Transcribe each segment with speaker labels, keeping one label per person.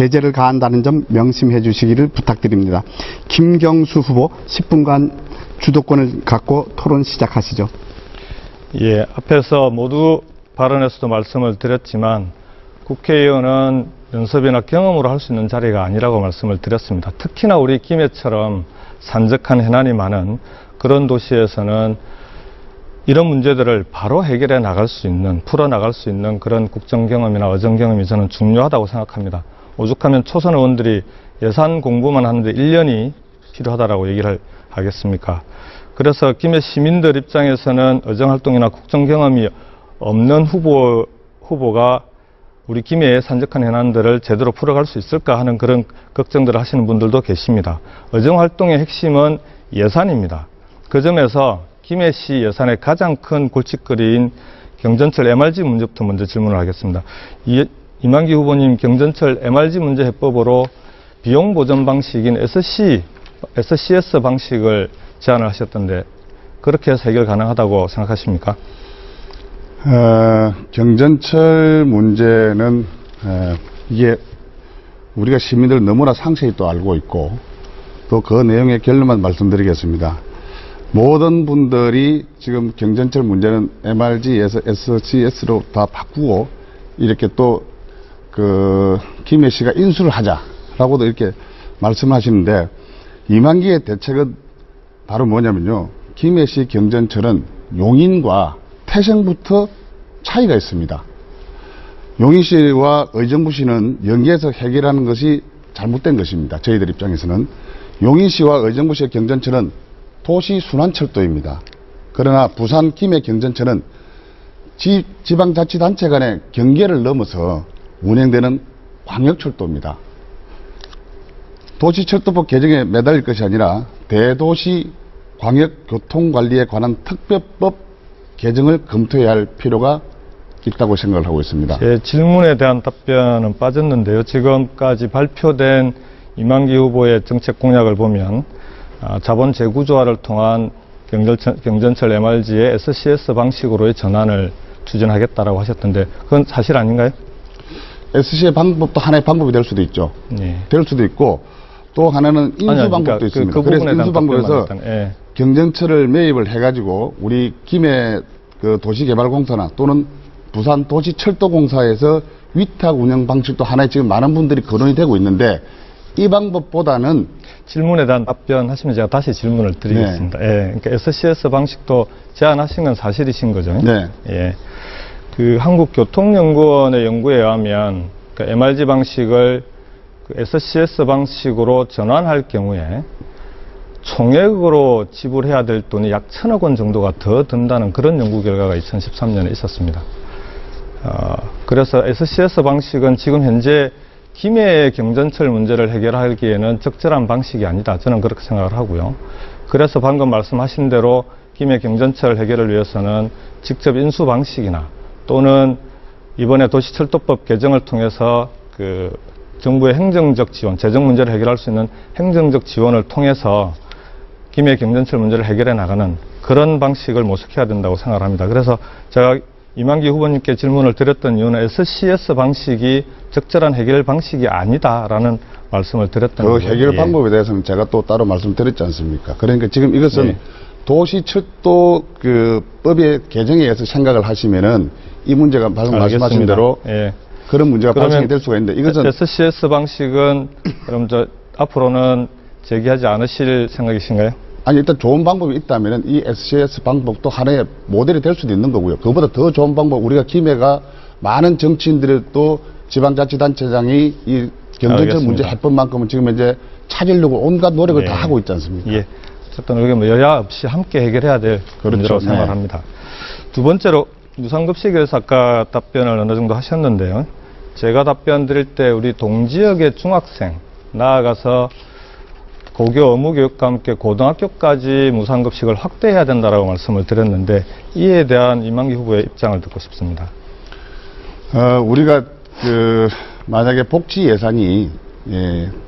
Speaker 1: 제재를 가한다는 점 명심해 주시기를 부탁드립니다. 김경수 후보 10분간 주도권을 갖고 토론 시작하시죠.
Speaker 2: 예, 앞에서 모두 발언에서도 말씀을 드렸지만 국회의원은 연습이나 경험으로 할 수 있는 자리가 아니라고 말씀을 드렸습니다. 특히나 우리 김해처럼 산적한 해난이 많은 그런 도시에서는 이런 문제들을 바로 해결해 나갈 수 있는, 풀어 나갈 수 있는 그런 국정 경험이나 의정 경험이 저는 중요하다고 생각합니다. 오죽하면 초선 의원들이 예산 공부만 하는데 1년이 필요하다라고 얘기를 하겠습니까? 그래서 김해 시민들 입장에서는 의정활동이나 국정 경험이 없는 후보가 우리 김해의 산적한 해난들을 제대로 풀어갈 수 있을까 하는 그런 걱정들을 하시는 분들도 계십니다. 의정활동의 핵심은 예산입니다. 그 점에서 김해시 예산의 가장 큰 골칫거리인 경전철 MRG 문제부터 먼저 질문을 하겠습니다. 이만기 후보님, 경전철 MRG 문제 해법으로 비용 보전 방식인 SCS 방식을 제안을 하셨던데 그렇게 해서 해결 가능하다고 생각하십니까?
Speaker 1: 경전철 문제는 이게 우리가 시민들 너무나 상세히 또 알고 있고 또 그 내용의 결론만 말씀드리겠습니다. 모든 분들이 지금 경전철 문제는 MRG에서 SCS로 다 바꾸고 이렇게 또 김해시가 인수를 하자라고도 이렇게 말씀하시는데 이만기의 대책은 바로 뭐냐면요. 김해시 경전철은 용인과 태생부터 차이가 있습니다. 용인시와 의정부시는 연계해서 해결하는 것이 잘못된 것입니다. 저희들 입장에서는. 용인시와 의정부시의 경전철은 도시순환철도입니다. 그러나 부산 김해 경전철은 지방자치단체 간의 경계를 넘어서 운행되는 광역철도입니다. 도시철도법 개정에 매달릴 것이 아니라 대도시 광역교통관리에 관한 특별법 개정을 검토해야 할 필요가 있다고 생각을 하고 있습니다.
Speaker 2: 제 질문에 대한 답변은 빠졌는데요. 지금까지 발표된 이만기 후보의 정책 공약을 보면 자본 재구조화를 통한 경전철 MRG의 SCS 방식으로의 전환을 추진하겠다라고 하셨던데 그건 사실 아닌가요?
Speaker 1: SC의 방법도 하나의 방법이 될 수도 있죠.
Speaker 2: 네.
Speaker 1: 될 수도 있고 또 하나는 인수 방법도 있습니다. 그래서 인수 방법에서 경전철을 매입을 해가지고 우리 김해 도시개발공사나 또는 부산 도시철도공사에서 위탁 운영 방식도 하나의 지금 많은 분들이 거론이 되고 있는데 이 방법보다는
Speaker 2: 질문에 대한 답변하시면 제가 다시 질문을 드리겠습니다.
Speaker 1: 네.
Speaker 2: 예, 그러니까 SCS 방식도 제안하신 건 사실이신 거죠?
Speaker 1: 네.
Speaker 2: 예. 한국교통연구원의 연구에 의하면 MRG 방식을 SCS 방식으로 전환할 경우에 총액으로 지불해야 될 돈이 약 1,000억 원 정도가 더 든다는 그런 연구 결과가 2013년에 있었습니다. 그래서 SCS 방식은 지금 현재 김해의 경전철 문제를 해결하기에는 적절한 방식이 아니다. 저는 그렇게 생각을 하고요. 그래서 방금 말씀하신 대로 김해 경전철 해결을 위해서는 직접 인수 방식이나 또는 이번에 도시철도법 개정을 통해서 정부의 행정적 지원, 재정 문제를 해결할 수 있는 행정적 지원을 통해서 김해 경전철 문제를 해결해 나가는 그런 방식을 모색해야 된다고 생각을 합니다. 그래서 제가 이만기 후보님께 질문을 드렸던 이유는 SCS 방식이 적절한 해결 방식이 아니다라는 말씀을 드렸던 거예요.
Speaker 1: 해결 방법에 대해서는 제가 또 따로 말씀드렸지 않습니까? 그러니까 지금 이것은 도시철도 법의 개정에 의해서 생각을 하시면은 이 문제가 방금 말씀하신 대로 그런 문제가 발생이 될 수가 있는데 이것은
Speaker 2: SCS 방식은 그럼 앞으로는 제기하지 않으실 생각이신가요?
Speaker 1: 아니 일단 좋은 방법이 있다면 이 SCS 방법도 하나의 모델이 될 수도 있는 거고요. 그보다 더 좋은 방법 우리가 김해가 많은 정치인들이 또 지방자치단체장이 이 경전철 문제 해법만큼은 지금 이제 찾으려고 온갖 노력을 다 하고 있지 않습니까?
Speaker 2: 예. 어쨌든 우리가 여야 없이 함께 해결해야 될 문제라고 생각을 합니다. 두 번째로 무상급식에서 아까 답변을 어느 정도 하셨는데요. 제가 답변 드릴 때 우리 동지역의 중학생 나아가서 고교 의무교육과 함께 고등학교까지 무상급식을 확대해야 된다라고 말씀을 드렸는데 이에 대한 이만기 후보의 입장을 듣고 싶습니다.
Speaker 1: 우리가 만약에 복지 예산이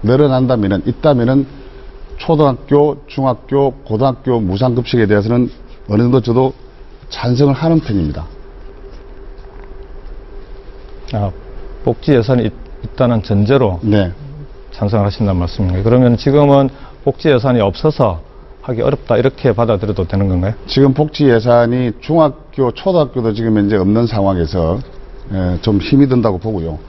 Speaker 1: 늘어난다면은 있다면은 초등학교, 중학교, 고등학교 무상급식에 대해서는 어느 정도 저도 찬성을 하는 편입니다.
Speaker 2: 복지 예산이 있다는 전제로
Speaker 1: 네.
Speaker 2: 찬성을 하신다는 말씀인가요? 그러면 지금은 복지 예산이 없어서 하기 어렵다 이렇게 받아들여도 되는 건가요?
Speaker 1: 지금 복지 예산이 중학교, 초등학교도 지금 현재 없는 상황에서 좀 힘이 든다고 보고요.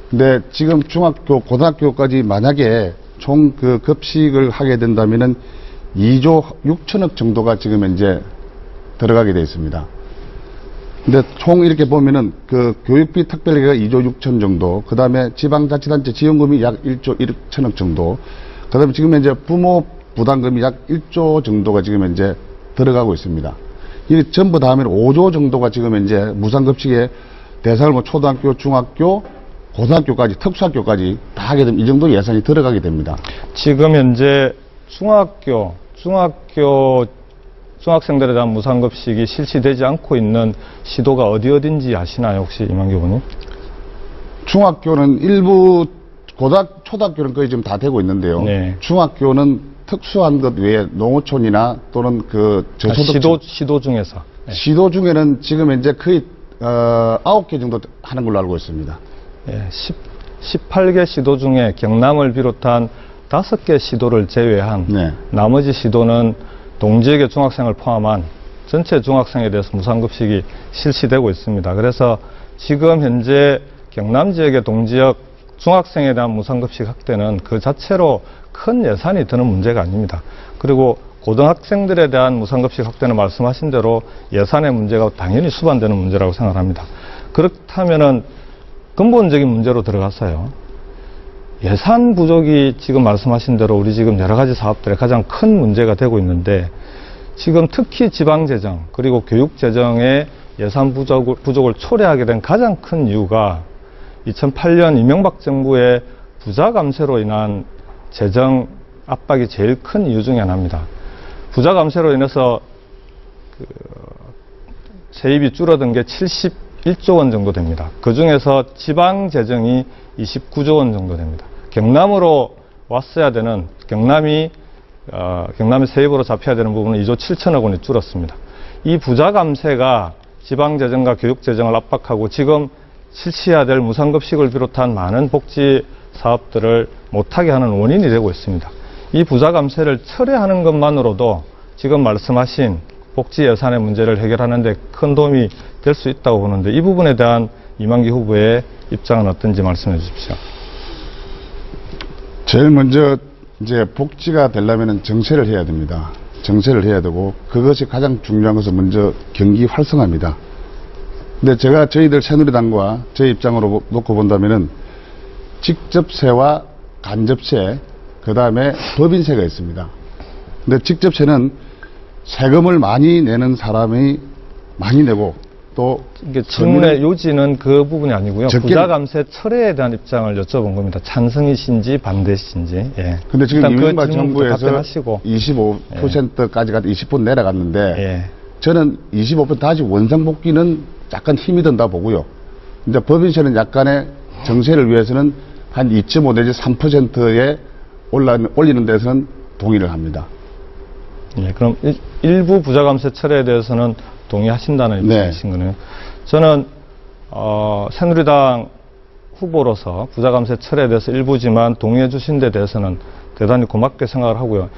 Speaker 1: 근데 지금 중학교, 고등학교까지 만약에 총 그 급식을 하게 된다면은 2조 6천억 정도가 지금 현재 들어가게 되어 있습니다. 근데 총 이렇게 보면은 그 교육비 특별계가 2조 6천 정도, 그 다음에 지방자치단체 지원금이 약 1조 1천억 정도, 그 다음에 지금 현재 부모 부담금이 약 1조 정도가 지금 현재 들어가고 있습니다. 이게 전부 다 하면 5조 정도가 지금 현재 무상급식의 대상을 뭐 초등학교, 중학교, 고등학교까지, 특수학교까지 다 하게 되면 이 정도 예산이 들어가게 됩니다.
Speaker 2: 지금 현재 중학생들에 대한 무상급식이 실시되지 않고 있는 시도가 어딘지 아시나요, 혹시 이만기 의원님?
Speaker 1: 중학교는 일부, 초등학교는 거의 지금 다 되고 있는데요.
Speaker 2: 네.
Speaker 1: 중학교는 특수한 것 외에 농어촌이나 또는 그 저소득
Speaker 2: 시도 중에서. 네.
Speaker 1: 시도 중에는 지금 현재 거의 9개 정도 하는 걸로 알고 있습니다.
Speaker 2: 예, 18개 시도 중에 경남을 비롯한 5개 시도를 제외한
Speaker 1: 네.
Speaker 2: 나머지 시도는 동지역의 중학생을 포함한 전체 중학생에 대해서 무상급식이 실시되고 있습니다. 그래서 지금 현재 경남 지역의 동지역 중학생에 대한 무상급식 확대는 그 자체로 큰 예산이 드는 문제가 아닙니다. 그리고 고등학생들에 대한 무상급식 확대는 말씀하신 대로 예산의 문제가 당연히 수반되는 문제라고 생각합니다. 그렇다면은 근본적인 문제로 들어갔어요. 예산 부족이 지금 말씀하신 대로 우리 지금 여러 가지 사업들의 가장 큰 문제가 되고 있는데, 지금 특히 지방재정 그리고 교육재정의 예산 부족을 초래하게 된 가장 큰 이유가 2008년 이명박 정부의 부자 감세로 인한 재정 압박이 제일 큰 이유 중에 하나입니다. 부자 감세로 인해서 세입이 줄어든 게 71조 원 정도 됩니다. 그 중에서 지방 재정이 29조 원 정도 됩니다. 경남으로 왔어야 되는, 경남의 세입으로 잡혀야 되는 부분은 2조 7천억 원이 줄었습니다. 이 부자 감세가 지방 재정과 교육 재정을 압박하고 지금 실시해야 될 무상급식을 비롯한 많은 복지 사업들을 못하게 하는 원인이 되고 있습니다. 이 부자 감세를 철회하는 것만으로도 지금 말씀하신 복지 예산의 문제를 해결하는 데 큰 도움이 될 수 있다고 보는데, 이 부분에 대한 이만기 후보의 입장은 어떤지 말씀해 주십시오.
Speaker 1: 제일 먼저 이제 복지가 되려면 정세를 해야 됩니다. 정세를 해야 되고, 그것이 가장 중요한 것은 먼저 경기 활성화입니다. 근데 제가 저희들 새누리당과 제 입장으로 놓고 본다면은 직접세와 간접세, 그 다음에 법인세가 있습니다. 근데 직접세는 세금을 많이 내는 사람이 많이 내고, 또
Speaker 2: 이게 질문의 요지는 그 부분이 아니고요. 부자 감세 철회에 대한 입장을 여쭤본 겁니다. 찬성이신지 반대신지. 예.
Speaker 1: 근데 지금 이명박
Speaker 2: 그
Speaker 1: 정부에서
Speaker 2: 답변하시고.
Speaker 1: 25%까지 가서 20% 내려갔는데,
Speaker 2: 예.
Speaker 1: 저는 25% 다시 원상복귀는 약간 힘이 든다 보고요. 이제 법인세는 약간의 정세를 위해서는 한 2.5 내지 3%에 올리는 데서는 동의를 합니다.
Speaker 2: 예, 그럼 일부 부자 감세 철회에 대해서는 동의하신다는 입장이신 거네요. 저는 새누리당 후보로서 부자 감세 철회에 대해서 일부지만 동의해 주신 데 대해서는 대단히 고맙게 생각을 하고요.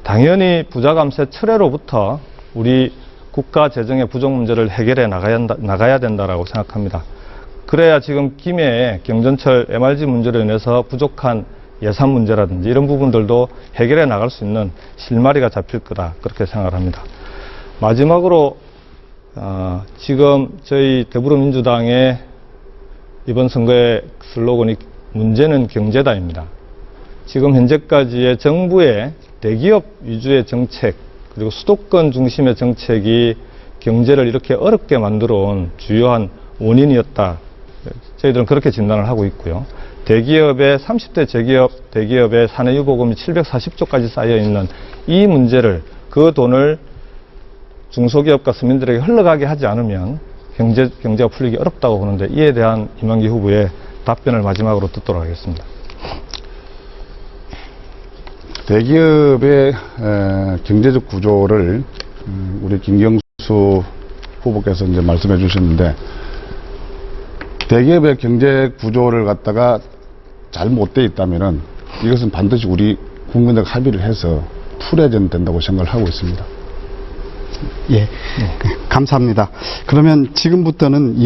Speaker 2: 당연히 부자 감세 철회로부터 우리 국가 재정의 부족 문제를 해결해 나가야 된다라고 생각합니다. 그래야 지금 김해의 경전철 MRG 문제로 인해서 부족한 예산 문제라든지 이런 부분들도 해결해 나갈 수 있는 실마리가 잡힐 거다, 그렇게 생각을 합니다. 마지막으로 지금 저희 더불어민주당의 이번 선거의 슬로건이 문제는 경제다입니다. 지금 현재까지의 정부의 대기업 위주의 정책, 그리고 수도권 중심의 정책이 경제를 이렇게 어렵게 만들어 온 주요한 원인이었다. 저희들은 그렇게 진단을 하고 있고요. 대기업의 30대 대기업의 사내 유보금이 740조까지 쌓여 있는 이 문제를, 그 돈을 중소기업과 서민들에게 흘러가게 하지 않으면 경제가 풀리기 어렵다고 보는데, 이에 대한 이만기 후보의 답변을 마지막으로 듣도록 하겠습니다.
Speaker 1: 대기업의 경제적 구조를 우리 김경수 후보께서 이제 말씀해 주셨는데, 대기업의 경제 구조를 갖다가 잘못되어 있다면은 이것은 반드시 우리 국민들 합의를 해서 풀어야 된다고 생각을 하고 있습니다.
Speaker 3: 예, 감사합니다. 그러면 지금부터는